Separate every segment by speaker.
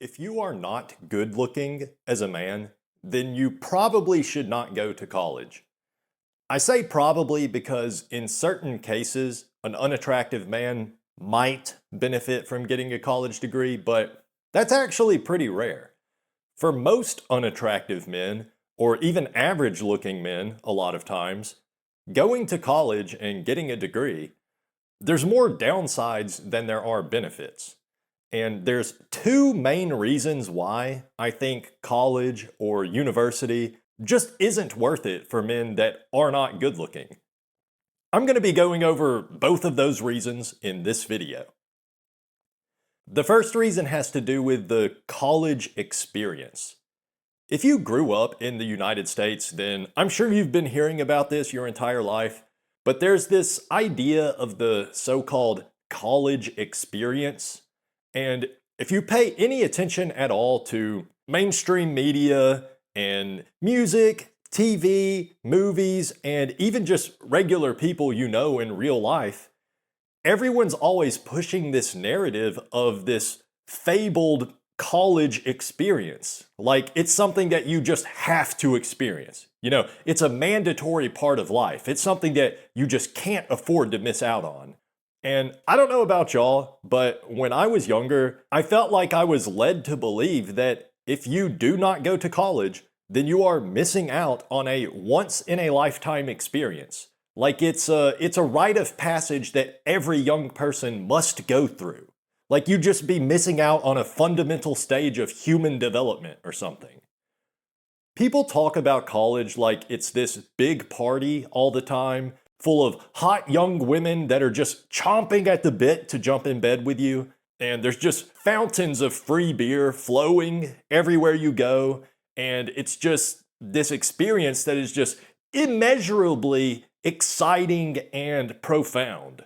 Speaker 1: If you are not good looking as a man, then you probably should not go to college. I say probably because in certain cases, an unattractive man might benefit from getting a college degree, but that's actually pretty rare. For most unattractive men, or even average looking men, a lot of times, going to college and getting a degree, there's more downsides than there are benefits. And there's two main reasons why I think college or university just isn't worth it for men that are not good looking. I'm going to be going over both of those reasons in this video. The first reason has to do with the college experience. If you grew up in the United States, then I'm sure you've been hearing about this your entire life, but there's this idea of the so-called college experience. And if you pay any attention at all to mainstream media and music, TV, movies, and even just regular people you know in real life, everyone's always pushing this narrative of this fabled college experience. Like it's something that you just have to experience. You know, it's a mandatory part of life. It's something that you just can't afford to miss out on. And I don't know about y'all, but when I was younger, I felt like I was led to believe that if you do not go to college, then you are missing out on a once-in-a-lifetime experience. Like it's a rite of passage that every young person must go through. Like you'd just be missing out on a fundamental stage of human development or something. People talk about college like it's this big party all the time, full of hot young women that are just chomping at the bit to jump in bed with you. And there's just fountains of free beer flowing everywhere you go. And it's just this experience that is just immeasurably exciting and profound.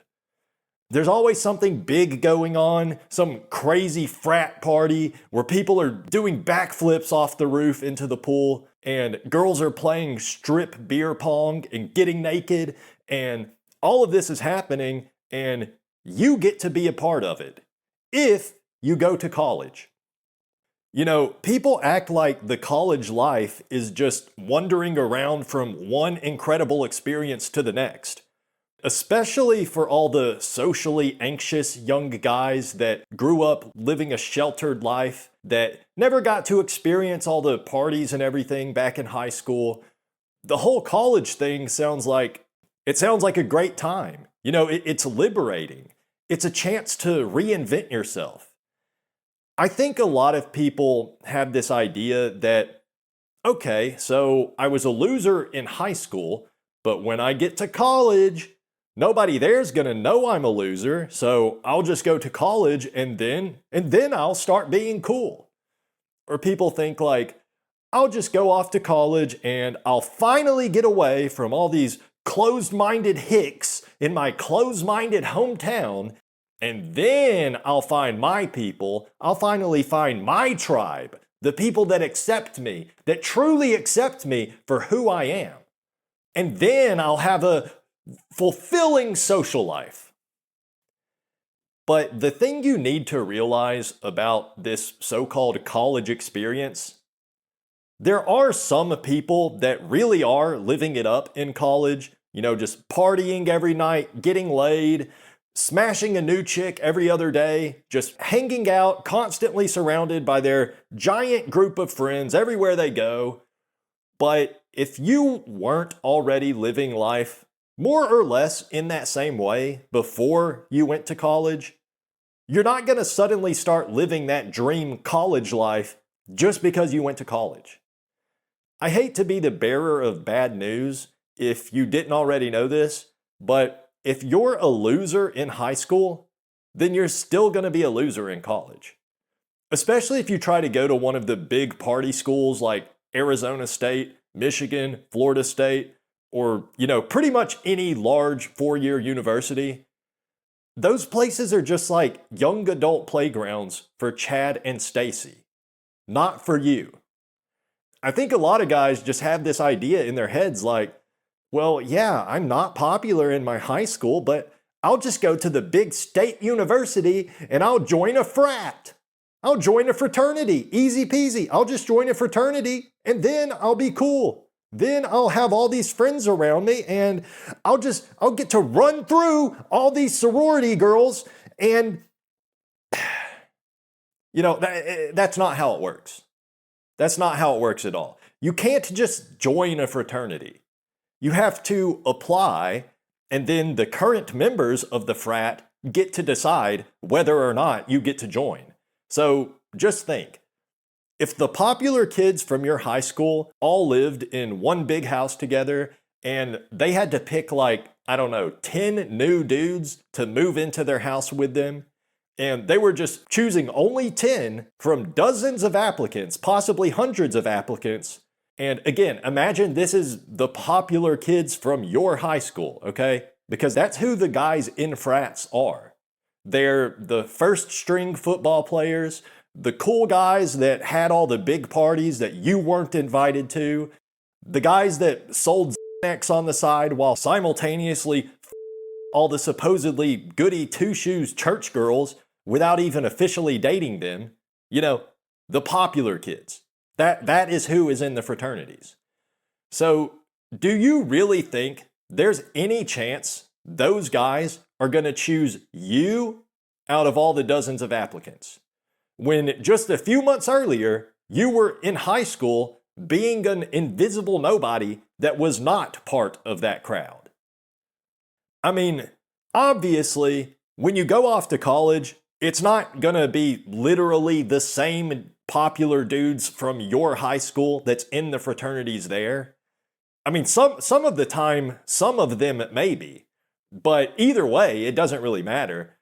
Speaker 1: There's always something big going on, some crazy frat party where people are doing backflips off the roof into the pool, and girls are playing strip beer pong and getting naked, and all of this is happening, and you get to be a part of it if you go to college. You know, people act like the college life is just wandering around from one incredible experience to the next. Especially for all the socially anxious young guys that grew up living a sheltered life, that never got to experience all the parties and everything back in high school. The whole college thing sounds like a great time. You know, it's liberating. It's a chance to reinvent yourself. I think a lot of people have this idea that, okay, so I was a loser in high school, but when I get to college, nobody there's gonna know I'm a loser, so I'll just go to college and then I'll start being cool. Or people think like, I'll just go off to college and I'll finally get away from all these closed-minded hicks in my closed-minded hometown, and then I'll find my people. I'll finally find my tribe, the people that accept me, that truly accept me for who I am. And then I'll have a fulfilling social life. But the thing you need to realize about this so-called college experience, there are some people that really are living it up in college, you know, just partying every night, getting laid, smashing a new chick every other day, just hanging out, constantly surrounded by their giant group of friends everywhere they go. But if you weren't already living life more or less in that same way before you went to college, you're not going to suddenly start living that dream college life just because you went to college. I hate to be the bearer of bad news if you didn't already know this, but if you're a loser in high school, then you're still going to be a loser in college. Especially if you try to go to one of the big party schools like Arizona State, Michigan, Florida State, or, you know, pretty much any large four-year university. Those places are just like young adult playgrounds for Chad and Stacy, not for you. I think a lot of guys just have this idea in their heads like, well, yeah, I'm not popular in my high school, but I'll just go to the big state university and I'll join a frat. I'll join a fraternity. Easy peasy. I'll just join a fraternity and then I'll be cool. Then I'll have all these friends around me and I'll get to run through all these sorority girls and that's not how it works. That's not how it works at all. You can't just join a fraternity. You have to apply, and then the current members of the frat get to decide whether or not you get to join. So just think, if the popular kids from your high school all lived in one big house together and they had to pick 10 new dudes to move into their house with them, and they were just choosing only 10 from dozens of applicants, possibly hundreds of applicants. And again, imagine this is the popular kids from your high school, okay? Because that's who the guys in frats are. They're the first string football players, the cool guys that had all the big parties that you weren't invited to, the guys that sold Xanax on the side while simultaneously all the supposedly goody two-shoes church girls without even officially dating them. The popular kids. That is who is in the fraternities. So, do you really think there's any chance those guys are going to choose you out of all the dozens of applicants? When just a few months earlier, you were in high school being an invisible nobody that was not part of that crowd. I mean, obviously, when you go off to college, it's not going to be literally the same popular dudes from your high school that's in the fraternities there. I mean, some of the time, some of them it may be. But either way, it doesn't really matter.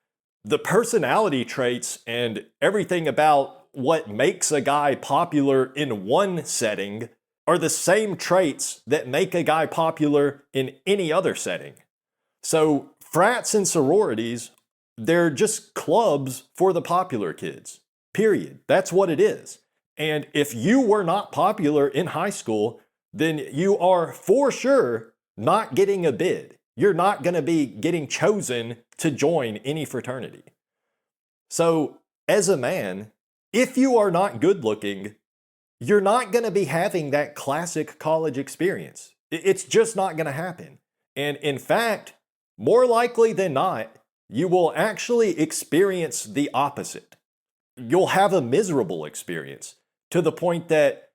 Speaker 1: The personality traits and everything about what makes a guy popular in one setting are the same traits that make a guy popular in any other setting. So frats and sororities, they're just clubs for the popular kids. Period. That's what it is. And if you were not popular in high school, then you are for sure not getting a bid. You're not going to be getting chosen to join any fraternity. So, as a man, if you are not good looking, you're not going to be having that classic college experience. It's just not going to happen. And in fact, more likely than not, you will actually experience the opposite. You'll have a miserable experience to the point that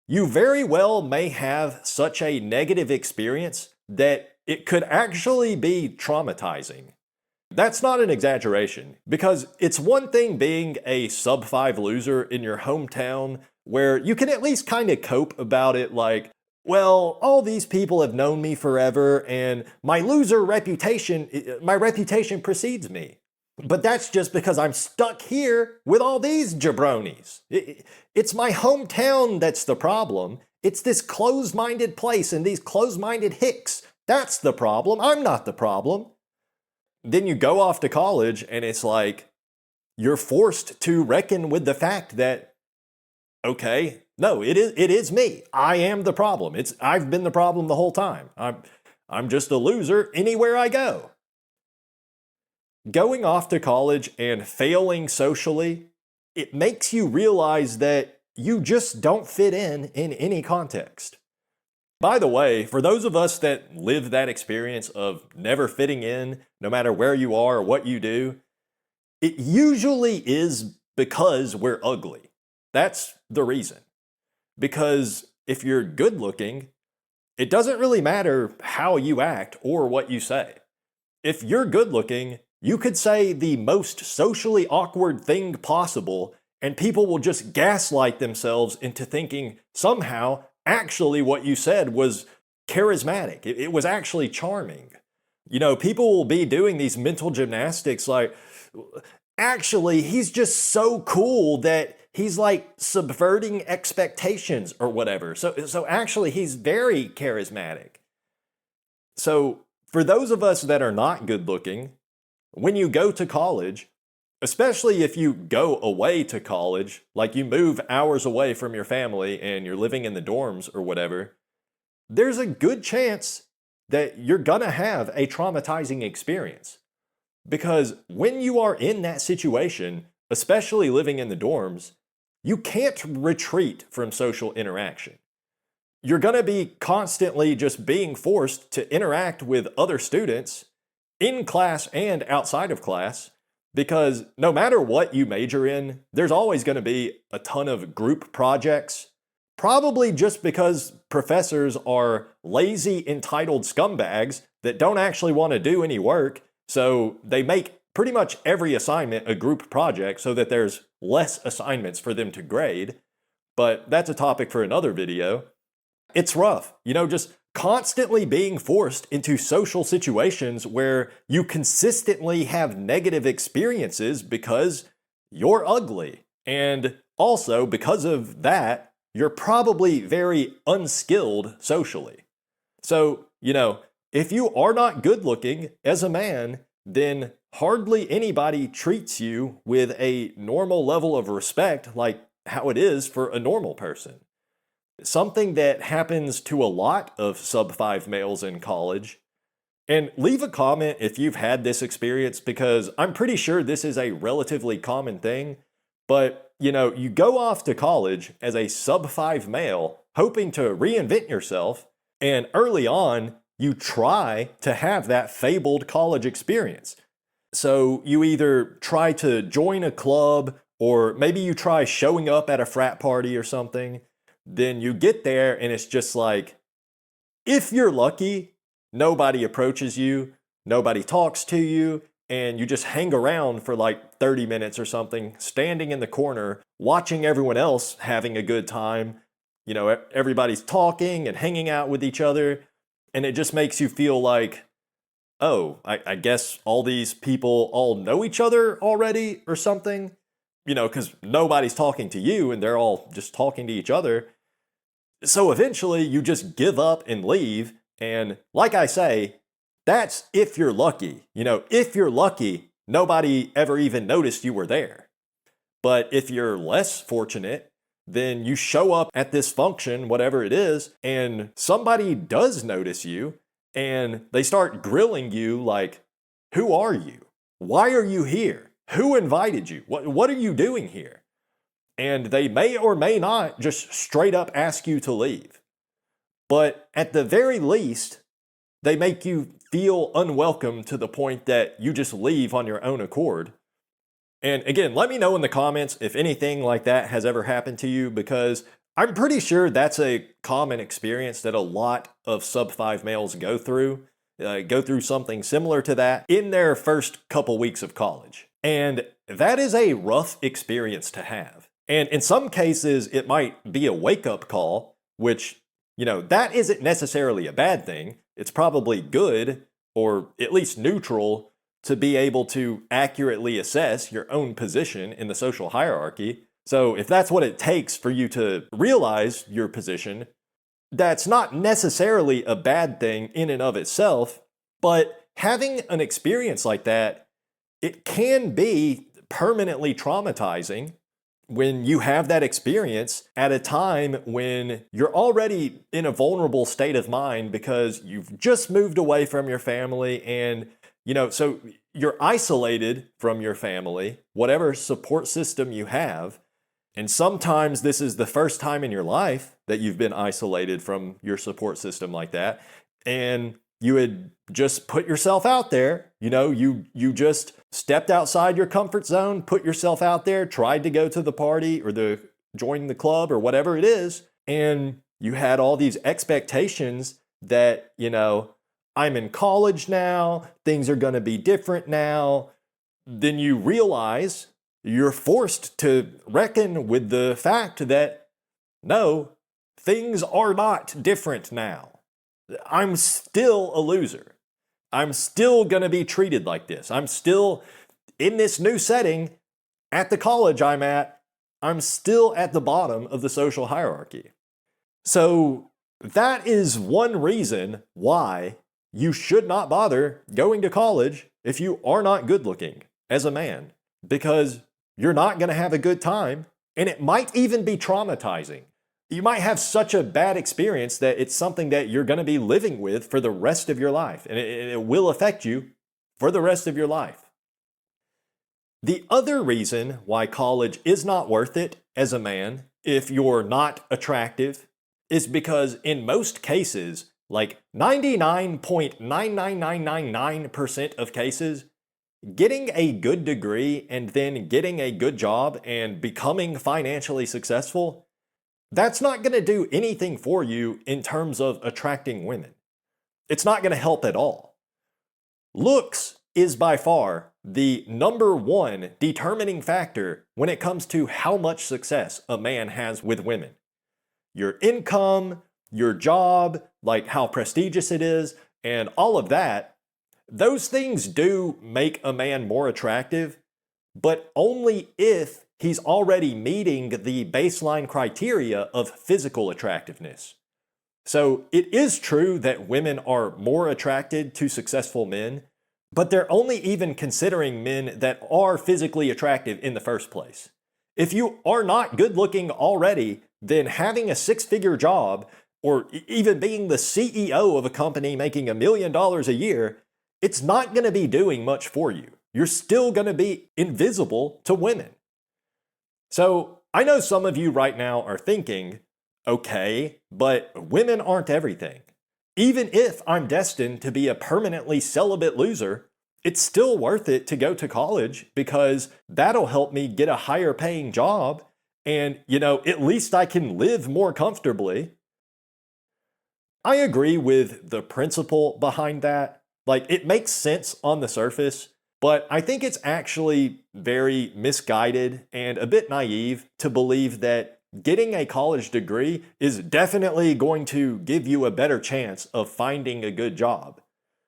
Speaker 1: you very well may have such a negative experience that it could actually be traumatizing. That's not an exaggeration, because it's one thing being a sub-5 loser in your hometown where you can at least kind of cope about it like, well, all these people have known me forever and my reputation precedes me. But that's just because I'm stuck here with all these jabronis. It's my hometown that's the problem. It's this closed-minded place and these closed-minded hicks. That's the problem. I'm not the problem. Then you go off to college and it's like you're forced to reckon with the fact that, okay, no, it is me. I am the problem. I've been the problem the whole time. I'm just a loser anywhere I go. Going off to college and failing socially, it makes you realize that you just don't fit in any context. By the way, for those of us that live that experience of never fitting in, no matter where you are or what you do, it usually is because we're ugly. That's the reason. Because if you're good looking, it doesn't really matter how you act or what you say. If you're good looking, you could say the most socially awkward thing possible, and people will just gaslight themselves into thinking somehow actually what you said was charismatic. It was actually charming. People will be doing these mental gymnastics like, actually, he's just so cool that he's like subverting expectations or whatever. So actually, he's very charismatic. So for those of us that are not good looking, when you go to college, especially if you go away to college, like you move hours away from your family and you're living in the dorms or whatever, there's a good chance that you're gonna have a traumatizing experience. Because when you are in that situation, especially living in the dorms, you can't retreat from social interaction. You're going to be constantly just being forced to interact with other students in class and outside of class, because no matter what you major in, there's always going to be a ton of group projects, probably just because professors are lazy, entitled scumbags that don't actually want to do any work, so they make pretty much every assignment a group project so that there's less assignments for them to grade. But that's a topic for another video. It's rough, just constantly being forced into social situations where you consistently have negative experiences because you're ugly. And also, because of that, you're probably very unskilled socially. So, if you are not good looking as a man, then hardly anybody treats you with a normal level of respect like how it is for a normal person. Something that happens to a lot of sub-5 males in college. And leave a comment if you've had this experience, because I'm pretty sure this is a relatively common thing. But, you go off to college as a sub-5 male, hoping to reinvent yourself, and early on, you try to have that fabled college experience. So you either try to join a club, or maybe you try showing up at a frat party or something. Then you get there and it's just like, if you're lucky, nobody approaches you, nobody talks to you, and you just hang around for like 30 minutes or something, standing in the corner, watching everyone else having a good time. Everybody's talking and hanging out with each other, and it just makes you feel like, oh, I guess all these people all know each other already or something, because nobody's talking to you and they're all just talking to each other. So eventually you just give up and leave. And like I say, that's if you're lucky. If you're lucky, nobody ever even noticed you were there. But if you're less fortunate, then you show up at this function, whatever it is, and somebody does notice you and they start grilling you like, who are you? Why are you here? Who invited you? What are you doing here? And they may or may not just straight up ask you to leave. But at the very least, they make you feel unwelcome to the point that you just leave on your own accord. And again, let me know in the comments if anything like that has ever happened to you, because I'm pretty sure that's a common experience that a lot of sub-5 males go through something similar to that in their first couple weeks of college. And that is a rough experience to have. And in some cases, it might be a wake-up call, which, that isn't necessarily a bad thing. It's probably good, or at least neutral, to be able to accurately assess your own position in the social hierarchy. So if that's what it takes for you to realize your position, that's not necessarily a bad thing in and of itself. But having an experience like that, it can be permanently traumatizing when you have that experience at a time when you're already in a vulnerable state of mind because you've just moved away from your family, and so you're isolated from your family, whatever support system you have. And sometimes this is the first time in your life that you've been isolated from your support system like that. And you had just put yourself out there, you just stepped outside your comfort zone, put yourself out there, tried to go to the party or join the club or whatever it is. And you had all these expectations that, I'm in college now, things are going to be different now. Then you realize you're forced to reckon with the fact that, no, things are not different now. I'm still a loser. I'm still going to be treated like this. I'm still in this new setting at the college I'm at. I'm still at the bottom of the social hierarchy. So that is one reason why you should not bother going to college if you are not good looking as a man, because you're not going to have a good time, and it might even be traumatizing. You might have such a bad experience that it's something that you're going to be living with for the rest of your life, and it will affect you for the rest of your life. The other reason why college is not worth it as a man, if you're not attractive, is because in most cases, like 99.99999% of cases, getting a good degree and then getting a good job and becoming financially successful, that's not going to do anything for you in terms of attracting women. It's not going to help at all. Looks is by far the number one determining factor when it comes to how much success a man has with women. Your income, your job, like how prestigious it is, and all of that, those things do make a man more attractive, but only if he's already meeting the baseline criteria of physical attractiveness. So it is true that women are more attracted to successful men, but they're only even considering men that are physically attractive in the first place. If you are not good looking already, then having a six-figure job, or even being the CEO of a company making $1 million a year, it's not going to be doing much for you. You're still going to be invisible to women. So I know some of you right now are thinking, okay, but women aren't everything. Even if I'm destined to be a permanently celibate loser, it's still worth it to go to college because that'll help me get a higher paying job and, at least I can live more comfortably. I agree with the principle behind that. Like, it makes sense on the surface, but I think it's actually very misguided and a bit naive to believe that getting a college degree is definitely going to give you a better chance of finding a good job.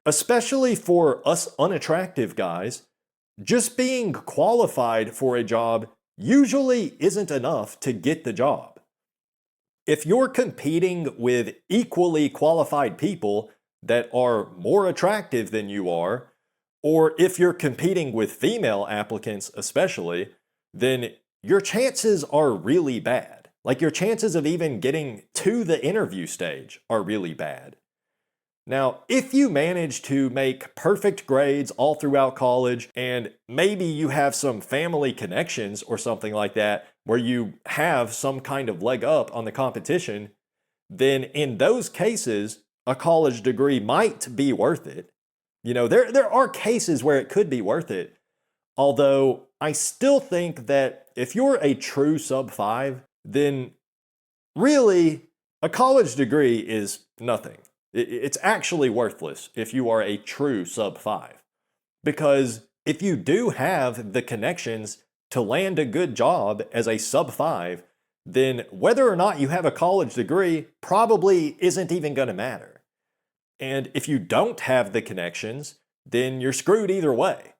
Speaker 1: Especially for us unattractive guys, just being qualified for a job usually isn't enough to get the job. If you're competing with equally qualified people that are more attractive than you are, or if you're competing with female applicants especially, then your chances are really bad. Like, your chances of even getting to the interview stage are really bad. Now, if you manage to make perfect grades all throughout college, and maybe you have some family connections or something like that, where you have some kind of leg up on the competition, then in those cases, a college degree might be worth it. There are cases where it could be worth it. Although I still think that if you're a true sub 5, then really a college degree is nothing. It's actually worthless if you are a true sub 5. Because if you do have the connections to land a good job as a sub 5, then whether or not you have a college degree probably isn't even going to matter. And if you don't have the connections, then you're screwed either way.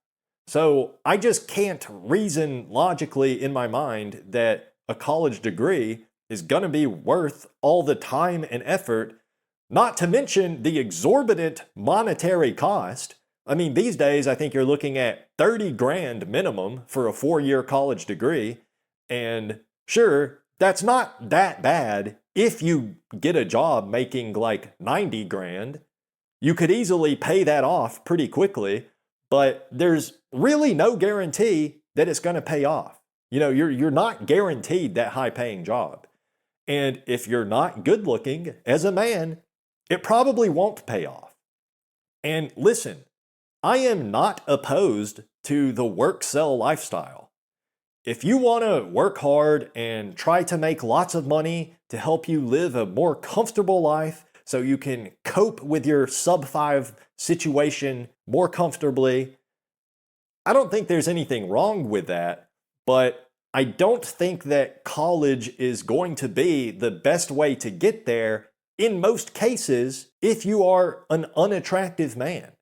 Speaker 1: So I just can't reason logically in my mind that a college degree is going to be worth all the time and effort, not to mention the exorbitant monetary cost. I mean, these days, I think you're looking at 30 grand minimum for a 4-year college degree. And sure, that's not that bad if you get a job making like 90 grand. You could easily pay that off pretty quickly, but there's really no guarantee that it's going to pay off. You're not guaranteed that high paying job. And if you're not good looking as a man, it probably won't pay off. And listen, I am not opposed to the work-sell lifestyle. If you want to work hard and try to make lots of money to help you live a more comfortable life so you can cope with your sub 5 situation more comfortably, I don't think there's anything wrong with that, but I don't think that college is going to be the best way to get there in most cases if you are an unattractive man.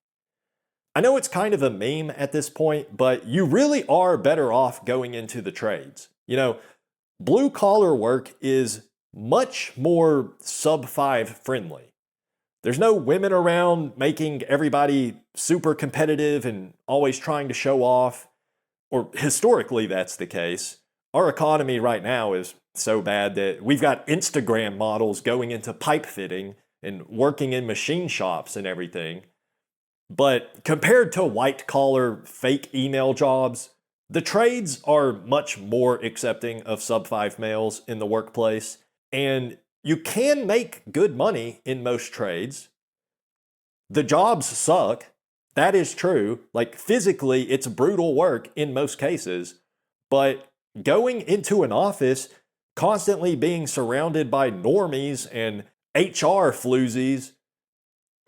Speaker 1: I know it's kind of a meme at this point, but you really are better off going into the trades. Blue collar work is much more sub 5 friendly. There's no women around making everybody super competitive and always trying to show off, or historically that's the case. Our economy right now is so bad that we've got Instagram models going into pipe fitting and working in machine shops and everything. But compared to white collar fake email jobs, The trades are much more accepting of sub 5 males in the workplace, and you can make good money in most trades. The jobs suck. That is true. Like physically, it's brutal work in most cases, but going into an office, constantly being surrounded by normies and HR floozies,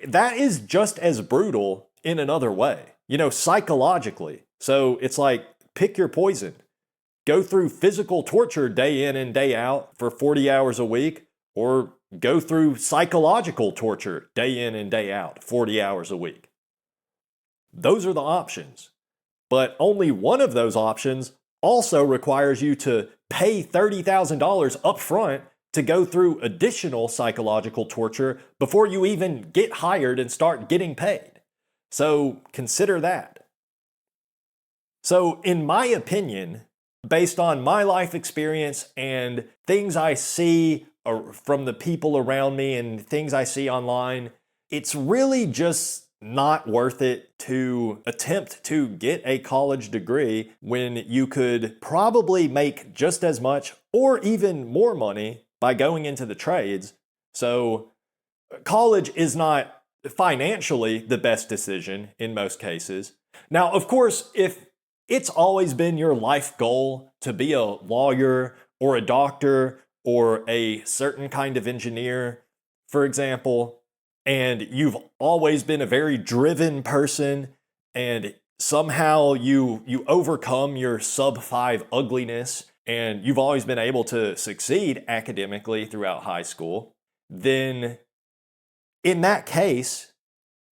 Speaker 1: that is just as brutal in another way, psychologically. So it's like, pick your poison. Go through physical torture day in and day out for 40 hours a week, or go through psychological torture day in and day out, 40 hours a week. Those are the options. But only one of those options also requires you to pay $30,000 up front to go through additional psychological torture before you even get hired and start getting paid. So consider that. So in my opinion, based on my life experience and things I see from the people around me and things I see online, it's really just not worth it to attempt to get a college degree when you could probably make just as much or even more money by going into the trades. So college is not financially the best decision in most cases. Now, of course, if it's always been your life goal to be a lawyer or a doctor or a certain kind of engineer, for example, and you've always been a very driven person, and somehow you overcome your sub 5 ugliness, and you've always been able to succeed academically throughout high school, then in that case,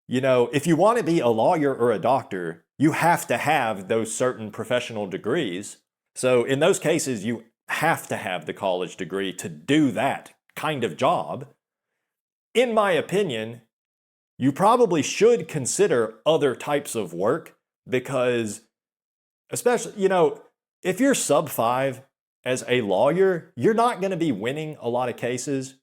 Speaker 1: if you want to be a lawyer or a doctor, you have to have those certain professional degrees. So in those cases, you have to have the college degree to do that kind of job. In my opinion, you probably should consider other types of work because, especially, if you're sub 5 as a lawyer, you're not going to be winning a lot of cases.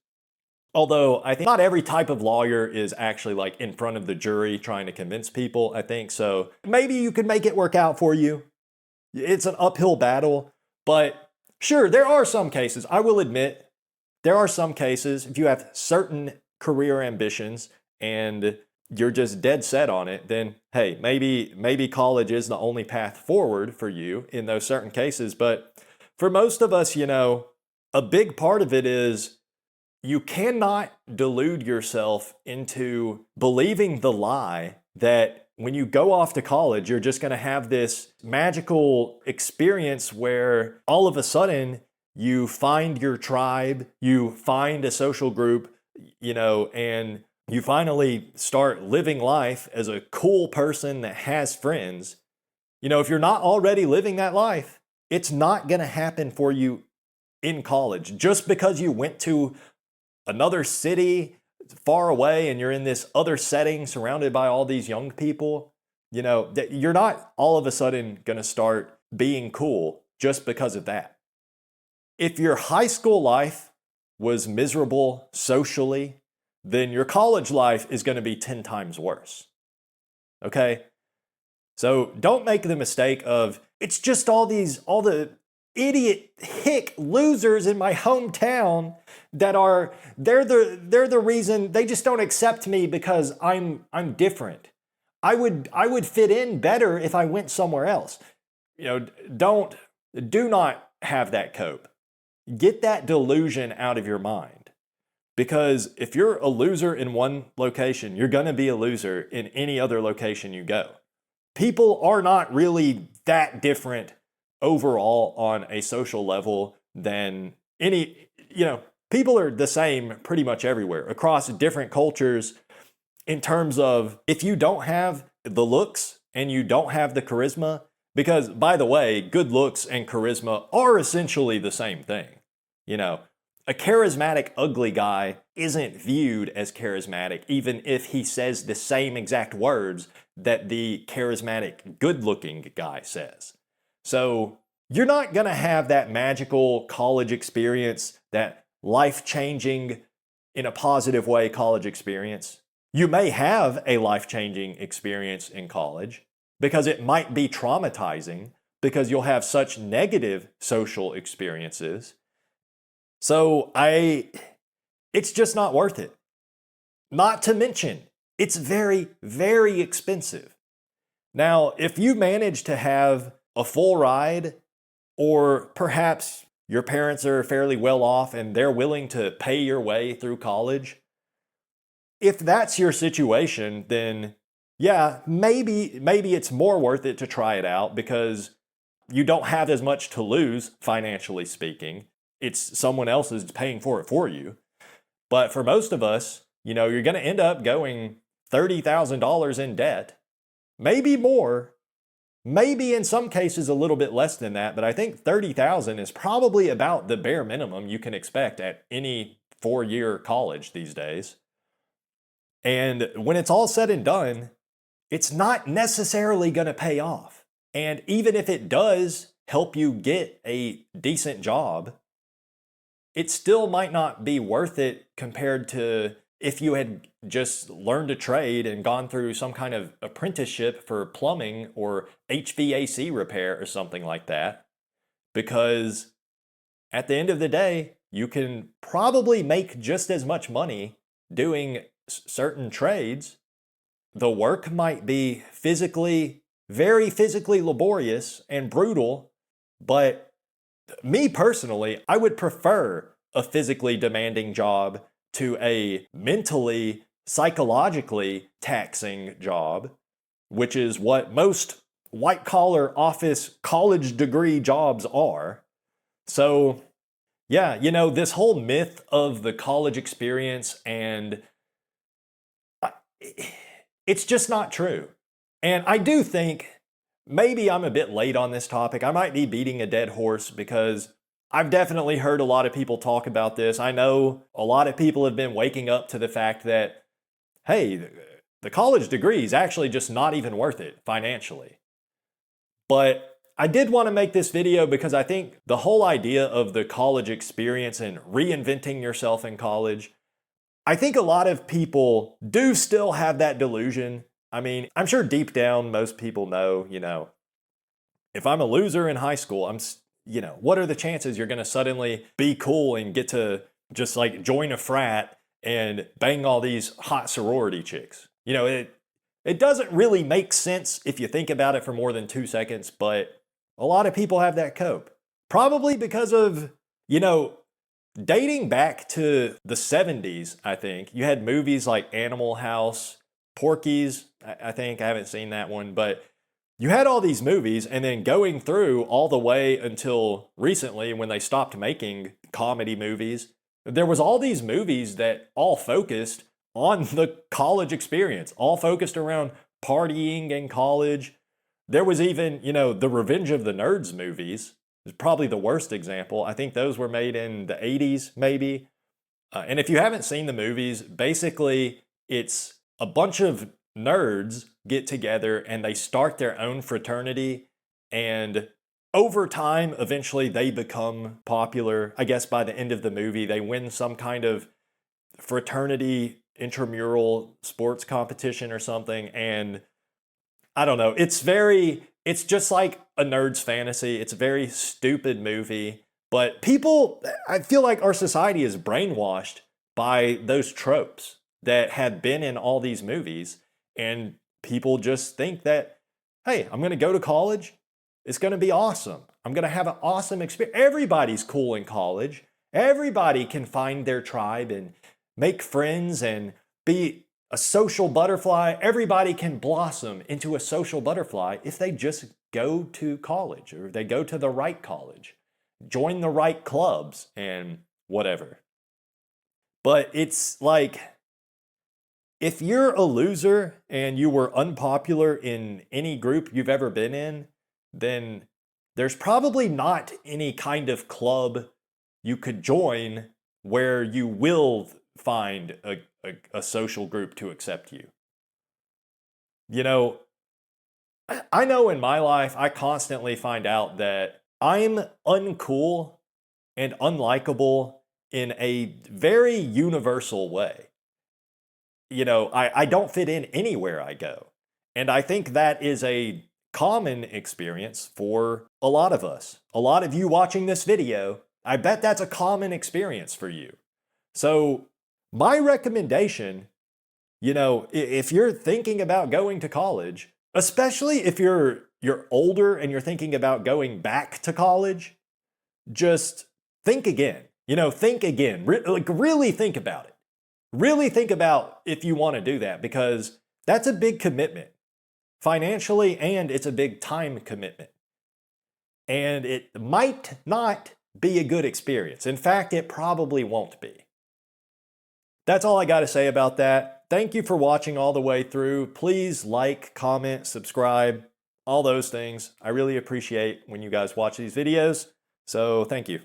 Speaker 1: Although I think not every type of lawyer is actually like in front of the jury trying to convince people, I think. So maybe you could make it work out for you. It's an uphill battle, but sure, there are some cases, I will admit, there are some cases if you have certain career ambitions and you're just dead set on it, then hey, maybe college is the only path forward for you in those certain cases. But for most of us, a big part of it is you cannot delude yourself into believing the lie that when you go off to college, you're just going to have this magical experience where all of a sudden you find your tribe, you find a social group, and you finally start living life as a cool person that has friends. If you're not already living that life, it's not going to happen for you in college. Just because you went to another city far away and you're in this other setting surrounded by all these young people, you're not all of a sudden going to start being cool just because of that. If your high school life was miserable socially, then your college life is going to be 10 times worse. Okay? So don't make the mistake of, it's just all the idiot hick losers in my hometown that they're the reason, they just don't accept me because I'm different. I would fit in better if I went somewhere else. Do not have that cope. Get that delusion out of your mind. Because if you're a loser in one location, you're going to be a loser in any other location you go. People are not really that different overall on a social level than people are the same pretty much everywhere across different cultures in terms of if you don't have the looks and you don't have the charisma, because by the way, good looks and charisma are essentially the same thing. A charismatic ugly guy isn't viewed as charismatic even if he says the same exact words that the charismatic good-looking guy says. So you're not going to have that magical college experience, that life-changing, in a positive way, college experience. You may have a life-changing experience in college because it might be traumatizing, because you'll have such negative social experiences. So it's just not worth it. Not to mention, it's very, very expensive. Now, if you manage to have a full ride, or perhaps your parents are fairly well off and they're willing to pay your way through college, if that's your situation, then yeah, maybe it's more worth it to try it out because you don't have as much to lose, financially speaking. It's someone else is paying for it for you. But for most of us, you're going to end up going $30,000 in debt, maybe more, maybe in some cases a little bit less than that, but I think 30,000 is probably about the bare minimum you can expect at any 4-year college these days. And when it's all said and done, it's not necessarily going to pay off. And even if it does help you get a decent job, it still might not be worth it compared to if you had just learned a trade and gone through some kind of apprenticeship for plumbing or HVAC repair or something like that. Because at the end of the day, you can probably make just as much money doing certain trades. The work might be very physically laborious and brutal, but me personally, I would prefer a physically demanding job to a mentally, psychologically taxing job, which is what most white-collar office college degree jobs are. So, yeah, this whole myth of the college experience, and it's just not true. And I do think maybe I'm a bit late on this topic. I might be beating a dead horse because I've definitely heard a lot of people talk about this. I know a lot of people have been waking up to the fact that, hey, the college degree is actually just not even worth it financially. But I did want to make this video because I think the whole idea of the college experience and reinventing yourself in college, I think a lot of people do still have that delusion. I mean, I'm sure deep down most people know, if I'm a loser in high school, what are the chances you're going to suddenly be cool and get to just like join a frat and bang all these hot sorority chicks? It doesn't really make sense if you think about it for more than 2 seconds, but a lot of people have that cope. Probably because of, dating back to the 70s, I think. You had movies like Animal House, Porky's, I think. I haven't seen that one, but you had all these movies, and then going through all the way until recently when they stopped making comedy movies, there was all these movies that all focused on the college experience, all focused around partying in college. There was even, the Revenge of the Nerds movies is probably the worst example. I think those were made in the 80s, maybe. And if you haven't seen the movies, basically it's a bunch of nerds get together and they start their own fraternity, and over time eventually they become popular. I guess by the end of the movie they win some kind of fraternity intramural sports competition or something, and I don't know, it's just like a nerd's fantasy. It's a very stupid movie, but I feel like our society is brainwashed by those tropes that have been in all these movies. And people just think that, hey, I'm going to go to college. It's going to be awesome. I'm going to have an awesome experience. Everybody's cool in college. Everybody can find their tribe and make friends and be a social butterfly. Everybody can blossom into a social butterfly if they just go to college, or they go to the right college, join the right clubs and whatever. But it's like, if you're a loser and you were unpopular in any group you've ever been in, then there's probably not any kind of club you could join where you will find a social group to accept you. I know in my life, I constantly find out that I'm uncool and unlikable in a very universal way. I don't fit in anywhere I go. And I think that is a common experience for a lot of us. A lot of you watching this video, I bet that's a common experience for you. So my recommendation, if you're thinking about going to college, especially if you're older and you're thinking about going back to college, just think again. Think again. Really think about it. Really think about if you want to do that, because that's a big commitment financially, and it's a big time commitment. And it might not be a good experience. In fact, it probably won't be. That's all I got to say about that. Thank you for watching all the way through. Please like, comment, subscribe, all those things. I really appreciate when you guys watch these videos. So thank you.